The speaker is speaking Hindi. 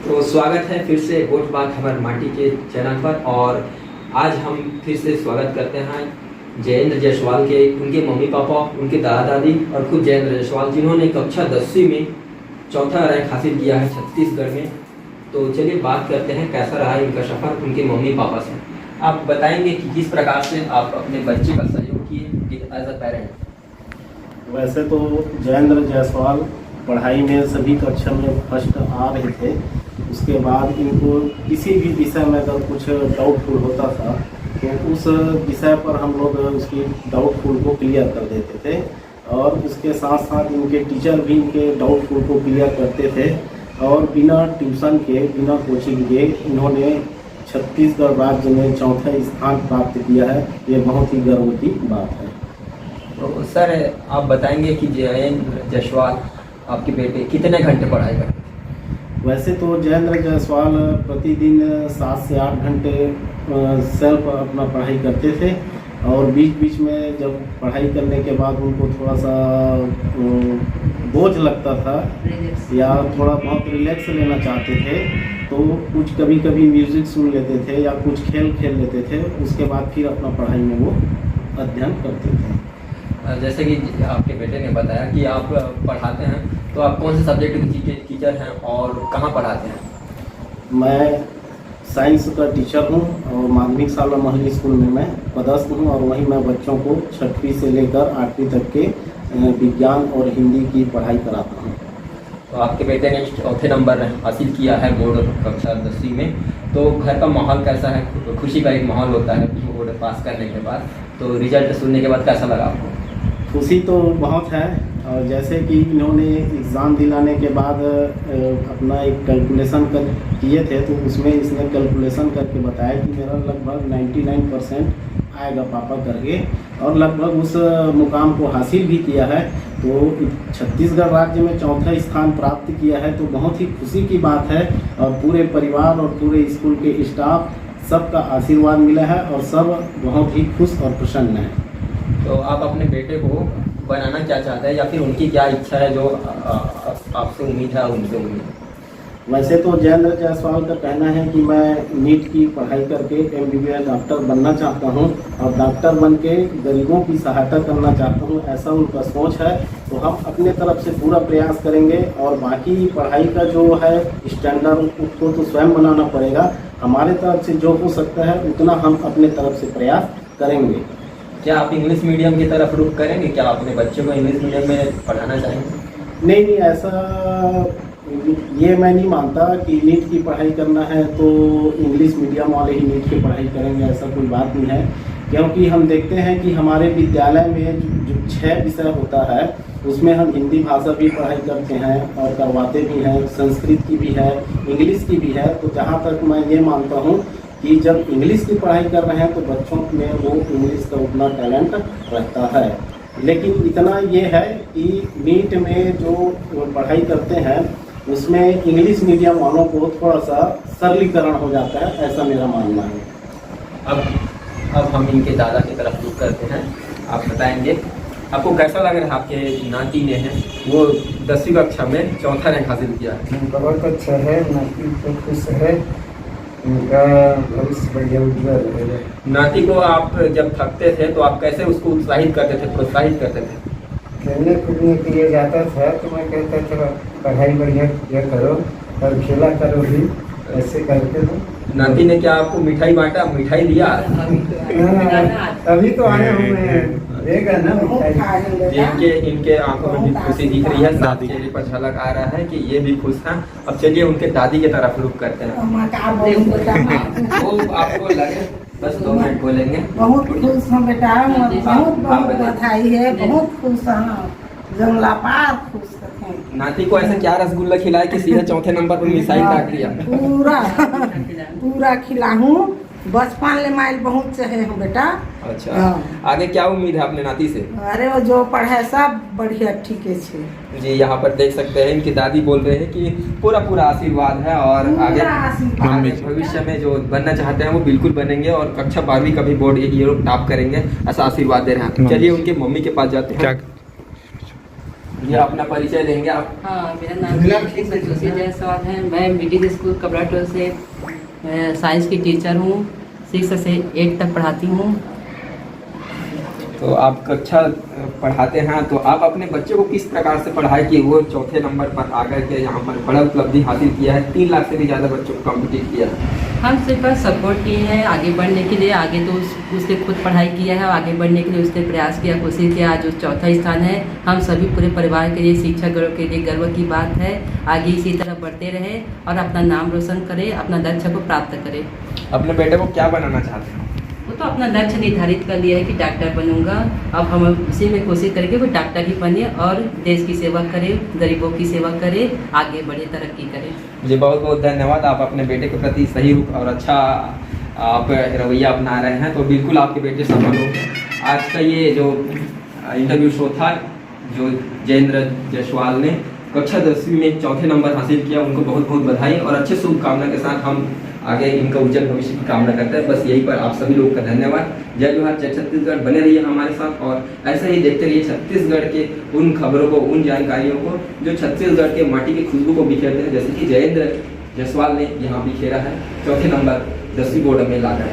तो स्वागत है फिर से गोट बात हमारे माटी के चैनल पर। और आज हम फिर से स्वागत करते हैं जयेंद्र जायसवाल के, उनके मम्मी पापा, उनके दादा दादी और खुद जयेंद्र जायसवाल, जिन्होंने कक्षा 10वीं में चौथा रैंक हासिल किया है छत्तीसगढ़ में। तो चलिए बात करते हैं कैसा रहा इनका सफ़र उनके मम्मी पापा से। आप बताएंगे कि किस प्रकार से आप अपने बच्चे का सहयोग किए एज अ पेरेंट। वैसे तो जयेंद्र जायसवाल पढ़ाई में सभी कक्षा में फर्स्ट आ रहे थे। उसके बाद इनको किसी भी विषय में अगर कुछ डाउटफुल होता था तो उस विषय पर हम लोग उसकी डाउटफुल को क्लियर कर देते थे, और उसके साथ साथ इनके टीचर भी इनके डाउटफुल को क्लियर करते थे। और बिना ट्यूशन के, बिना कोचिंग के इन्होंने छत्तीसगढ़ राज्य में चौथा स्थान प्राप्त किया है। ये बहुत ही गर्व की बात है। तो सर आप बताएंगे कि जयेंद्र जायसवाल आपके बेटे कितने घंटे पढ़ाई करते हैं? वैसे तो जयेंद्र जायसवाल प्रतिदिन 7 से 8 घंटे सेल्फ अपना पढ़ाई करते थे, और बीच बीच में जब पढ़ाई करने के बाद उनको थोड़ा सा बोझ लगता था या थोड़ा बहुत रिलैक्स लेना चाहते थे तो कुछ कभी कभी म्यूज़िक सुन लेते थे या कुछ खेल खेल लेते थे। उसके बाद फिर अपना पढ़ाई में वो अध्ययन करते थे। जैसे कि आपके बेटे ने बताया कि आप पढ़ाते हैं, तो आप कौन से सब्जेक्ट के टीचर हैं और कहाँ पढ़ाते हैं? मैं साइंस का टीचर हूँ और माध्यमिक शाला महली स्कूल में मैं पदस्थ हूँ, और वहीं मैं बच्चों को 6वीं से लेकर 8वीं तक के विज्ञान और हिंदी की पढ़ाई कराता हूँ। तो आपके बेटे ने चौथे नंबर हासिल किया है बोर्ड कक्षा 10वीं में। तो घर का माहौल कैसा है? खुशी का एक माहौल होता है बोर्ड पास करने के बाद। तो रिजल्ट सुनने के बाद कैसा लगा आपको? खुशी तो बहुत है। और जैसे कि इन्होंने एग्ज़ाम दिलाने के बाद अपना एक कैलकुलेशन किए थे, तो उसमें इसने कैलकुलेशन करके बताया कि मेरा लगभग 99% आएगा पापा करके, और लगभग उस मुकाम को हासिल भी किया है। तो छत्तीसगढ़ राज्य में चौथा स्थान प्राप्त किया है, तो बहुत ही खुशी की बात है। और पूरे परिवार और पूरे स्कूल के स्टाफ सबका आशीर्वाद मिला है और सब बहुत ही खुश और प्रसन्न हैं। तो आप अपने बेटे को बनाना क्या चाहते हैं, या फिर उनकी क्या इच्छा है जो आपसे उम्मीद है उनसे उम्मीद है? वैसे तो जयेंद्र जायसवाल का कहना है कि मैं नीट की पढ़ाई करके MBBS डॉक्टर बनना चाहता हूं, और डॉक्टर बन के गरीबों की सहायता करना चाहता हूं, ऐसा उनका सोच है। तो हम अपने तरफ से पूरा प्रयास करेंगे, और बाकी पढ़ाई का जो है स्टैंडर्ड उसको तो स्वयं बनाना पड़ेगा। हमारे तरफ से जो हो सकता है उतना हम अपने तरफ से प्रयास करेंगे। क्या आप इंग्लिश मीडियम की तरफ रुख करेंगे? क्या अपने बच्चों को इंग्लिश मीडियम में पढ़ाना चाहेंगे? नहीं, ऐसा ये मैं नहीं मानता कि नीट की पढ़ाई करना है तो इंग्लिश मीडियम वाले ही नीट की पढ़ाई करेंगे, ऐसा कोई बात नहीं है। क्योंकि हम देखते हैं कि हमारे विद्यालय में जो 6 विषय होता है उसमें हम हिंदी भाषा भी पढ़ाई करते हैं और करवाते भी हैं, संस्कृत की भी है, इंग्लिश की भी है। तो जहाँ तक मैं ये मानता हूँ कि जब इंग्लिश की पढ़ाई कर रहे हैं तो बच्चों में वो इंग्लिश का उतना टैलेंट रहता है। लेकिन इतना ये है कि नीट में जो पढ़ाई करते हैं उसमें इंग्लिश मीडियम वालों को थोड़ा सा सरलीकरण हो जाता है, ऐसा मेरा मानना है। अब हम इनके दादा की तरफ रुख करते हैं। आप बताएंगे आपको कैसा लग रहा है? आपके नाती ने है वो 10वीं कक्षा में चौथा रैंक हासिल किया है। बहुत अच्छा है, नाती तो खुश है, उनका भविष्य बढ़िया उज्जवल है। नाती को आप जब थकते थे तो आप कैसे उसको उत्साहित करते थे, प्रोत्साहित करते थे? खेलने कूदने के लिए जाता था तो मैं कहता था पढ़ाई बढ़िया किया करो और खेला करो भी, ऐसे करके तो। नाती ने क्या आपको मिठाई बांटा, मिठाई दिया? अभी तो आए हुए हैं, देगा ना मिठाई। इनके आंखों में भी खुशी दिख रही है, साथ चेहरे पर झलक आ रहा है कि ये भी खुश हैं। अब चलिए उनके दादी की तरफ रुख करते हैं। वो आपको लगे बस 2 मिनट बोलेंगे। बहुत खुश हूँ बेटा, बहुत बहुत बधाई है, बहुत खुश हूँ, जंगला पार खुश हैं। नाती को ऐसे क्या रसगुल्ला खिलाए कि सीधे चौथे नंबर पर मिसाइल काट दिया? पूरा खिलाऊं, बचपन ले माइल बहुत चाहे हूँ बेटा। अच्छा, आगे क्या उम्मीद है अपने नाती से? अरे वो जो पढ़े सब बढ़िया ठीक है जी। यहाँ पर देख सकते हैं इनकी दादी बोल रहे हैं कि पूरा आशीर्वाद है, और आगे भविष्य में जो बनना चाहते हैं वो बिल्कुल बनेंगे, और कक्षा 12वीं का भी बोर्ड ये लोग टॉप करेंगे, ऐसा आशीर्वाद दे रहे हैं। चलिए उनके मम्मी के पास जाते हैं। ये अपना परिचय देंगे आप? हाँ, मेरा नाम संतोषी जायसवाल है। मैं मिडिल स्कूल कबराटोल से साइंस की टीचर हूँ। 6 से 8 तक पढ़ाती हूँ। तो आप कक्षा पढ़ाते हैं, तो आप अपने बच्चे को किस प्रकार से पढ़ाए कि वो चौथे नंबर पर आकर के यहाँ पर बड़ा उपलब्धि हासिल किया है? 3 लाख से भी ज़्यादा बच्चों को कॉम्पिटिट किया है। हम सिर्फ सपोर्ट किए हैं आगे बढ़ने के लिए। आगे तो उसने खुद पढ़ाई किया है और आगे बढ़ने के लिए उसने प्रयास किया, कोशिश किया। आज उस चौथा स्थान है। हम सभी पूरे परिवार के लिए, शिक्षक के लिए गर्व की बात है। आगे इसी तरह बढ़ते रहे और अपना नाम रोशन करे, अपना लक्ष्य को प्राप्त करे। अपने बेटे को क्या बनाना चाहते हैं? वो तो अपना लक्ष्य निर्धारित कर लिया है कि डॉक्टर बनूंगा। अब हम उसी में कोशिश करेंगे वो डॉक्टर ही बने और देश की सेवा करे, गरीबों की सेवा करे, आगे बढ़े, तरक्की करे। जी बहुत बहुत धन्यवाद। आप अपने बेटे के प्रति सही रुख और अच्छा आप रवैया अपना रहे हैं, तो बिल्कुल आपके बेटे सफल होंगे। आज का ये जो इंटरव्यू शो था, जो जयेंद्र जायसवाल ने कक्षा 10वीं में चौथे नंबर हासिल किया, उनको बहुत बहुत बधाई और अच्छे शुभकामना के साथ हम आगे इनका उज्जवल भविष्य की कामना करते हैं। बस यही पर आप सभी लोगों का धन्यवाद। जय जोहार, जय छत्तीसगढ़। बने रहिए हमारे साथ और ऐसा ही देखते रहिए छत्तीसगढ़ के उन खबरों को, उन जानकारियों को जो छत्तीसगढ़ के माटी की खुशबू को बिखेरते हैं, जैसे कि जयेंद्र जायसवाल ने यहाँ बिखेरा है चौथे नंबर 10वीं बोर्ड में लाकर।